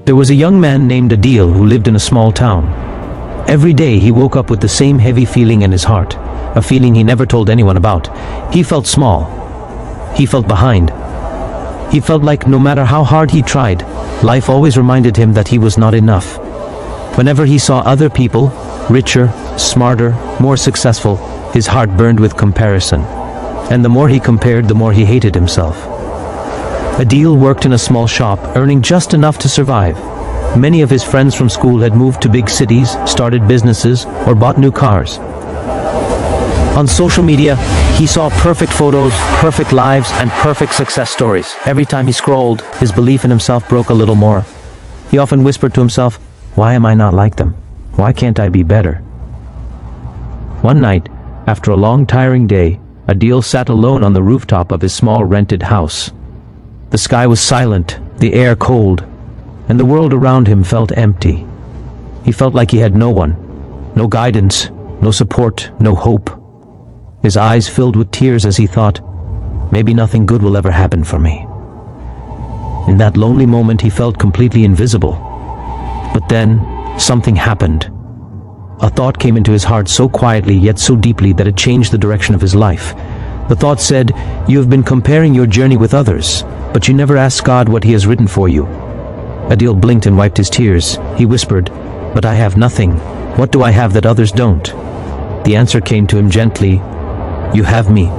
There was a young man named Adeel who lived in a small town. Every day he woke up with the same heavy feeling in his heart, a feeling he never told anyone about. He felt small. He felt behind. He felt like no matter how hard he tried, life always reminded him that he was not enough. Whenever he saw other people, richer, smarter, more successful, his heart burned with comparison. And the more he compared, the more he hated himself. Adeel worked in a small shop, earning just enough to survive. Many of his friends from school had moved to big cities, started businesses, or bought new cars. On social media, he saw perfect photos, perfect lives, and perfect success stories. Every time he scrolled, his belief in himself broke a little more. He often whispered to himself, "Why am I not like them? Why can't I be better?" One night, after a long tiring day, Adeel sat alone on the rooftop of his small rented house. The sky was silent, the air cold, and the world around him felt empty. He felt like he had no one, no guidance, no support, no hope. His eyes filled with tears as he thought, maybe nothing good will ever happen for me. In that lonely moment he felt completely invisible. But then, something happened. A thought came into his heart so quietly yet so deeply that it changed the direction of his life. The thought said, "You have been comparing your journey with others, but you never asked God what He has written for you." Adeel blinked and wiped his tears. He whispered, "But I have nothing. What do I have that others don't?" The answer came to him gently, "You have me."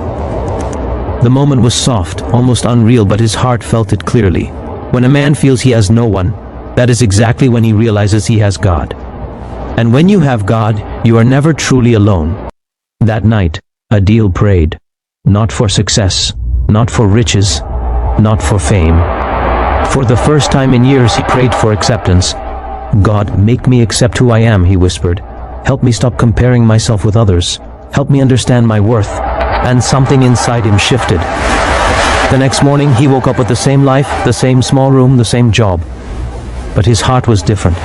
The moment was soft, almost unreal, but his heart felt it clearly. When a man feels he has no one, that is exactly when he realizes he has God. And when you have God, you are never truly alone. That night, Adeel prayed, not for success, not for riches, not for fame. For the first time in years he prayed for acceptance. "God, make me accept who I am," he whispered. "Help me stop comparing myself with others. Help me understand my worth." And something inside him shifted. The next morning he woke up with the same life, the same small room, the same job. But his heart was different.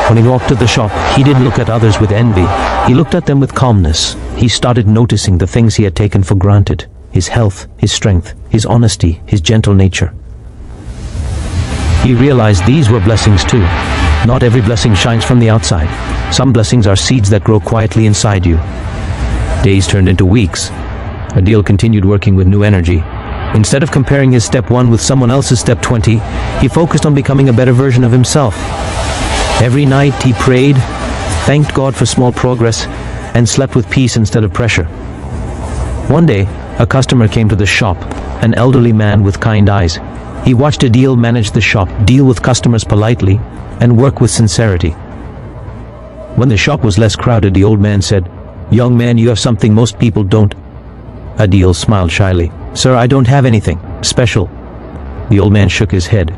When he walked to the shop, he didn't look at others with envy. He looked at them with calmness. He started noticing the things he had taken for granted: his health, his strength, his honesty, his gentle nature. He realized these were blessings too. Not every blessing shines from the outside. Some blessings are seeds that grow quietly inside you. Days turned into weeks. Adeel continued working with new energy. Instead of comparing his step 1 with someone else's step 20, he focused on becoming a better version of himself. Every night he prayed, thanked God for small progress, and slept with peace instead of pressure. One day, a customer came to the shop, an elderly man with kind eyes. He watched Adeel manage the shop, deal with customers politely, and work with sincerity. When the shop was less crowded, the old man said, "Young man, you have something most people don't." Adeel smiled shyly. "Sir, I don't have anything special." The old man shook his head.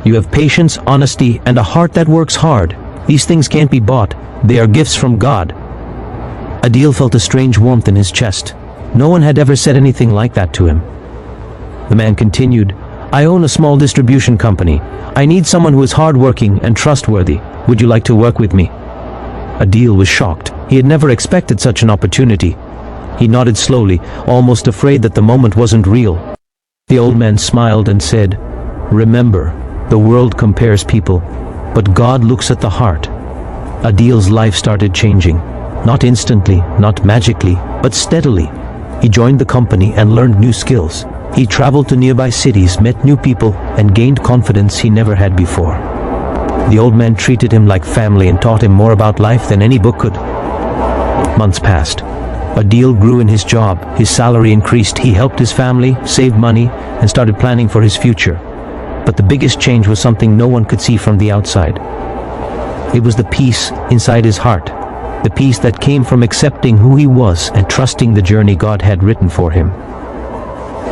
"You have patience, honesty, and a heart that works hard. These things can't be bought. They are gifts from God." Adeel felt a strange warmth in his chest. No one had ever said anything like that to him. The man continued, "I own a small distribution company. I need someone who is hardworking and trustworthy. Would you like to work with me?" Adeel was shocked. He had never expected such an opportunity. He nodded slowly, almost afraid that the moment wasn't real. The old man smiled and said, "Remember, the world compares people, but God looks at the heart." Adeel's life started changing. Not instantly, not magically, but steadily. He joined the company and learned new skills. He traveled to nearby cities, met new people, and gained confidence he never had before. The old man treated him like family and taught him more about life than any book could. Months passed. Adeel grew in his job, his salary increased, he helped his family, saved money, and started planning for his future. But the biggest change was something no one could see from the outside. It was the peace inside his heart, the peace that came from accepting who he was and trusting the journey God had written for him.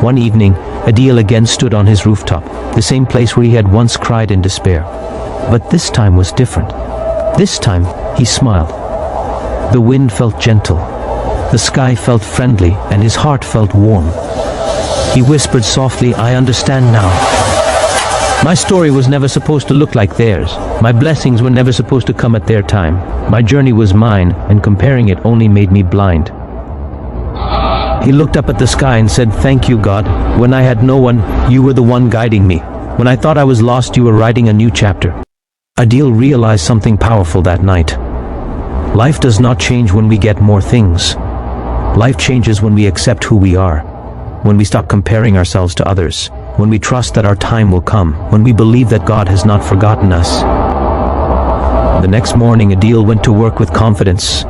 One evening, Adeel again stood on his rooftop, the same place where he had once cried in despair. But this time was different. This time, he smiled. The wind felt gentle. The sky felt friendly, and his heart felt warm. He whispered softly, "I understand now. My story was never supposed to look like theirs. My blessings were never supposed to come at their time. My journey was mine, and comparing it only made me blind." He looked up at the sky and said, "Thank you, God. When I had no one, you were the one guiding me." When I thought I was lost, you were writing a new chapter. Adeel realized something powerful that night. Life does not change when we get more things. Life changes when we accept who we are, when we stop comparing ourselves to others, when we trust that our time will come, when we believe that God has not forgotten us. The next morning, Adeel went to work with confidence,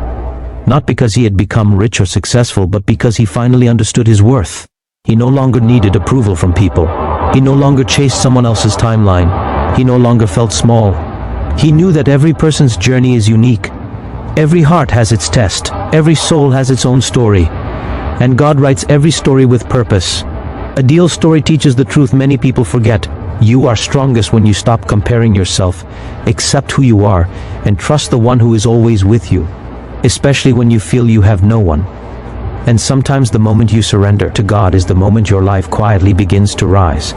not because he had become rich or successful, but because he finally understood his worth. He no longer needed approval from people. He no longer chased someone else's timeline. He no longer felt small. He knew that every person's journey is unique. Every heart has its test. Every soul has its own story. And God writes every story with purpose. Adeel's story teaches the truth many people forget. You are strongest when you stop comparing yourself, accept who you are, and trust the one who is always with you, especially when you feel you have no one. And sometimes the moment you surrender to God is the moment your life quietly begins to rise.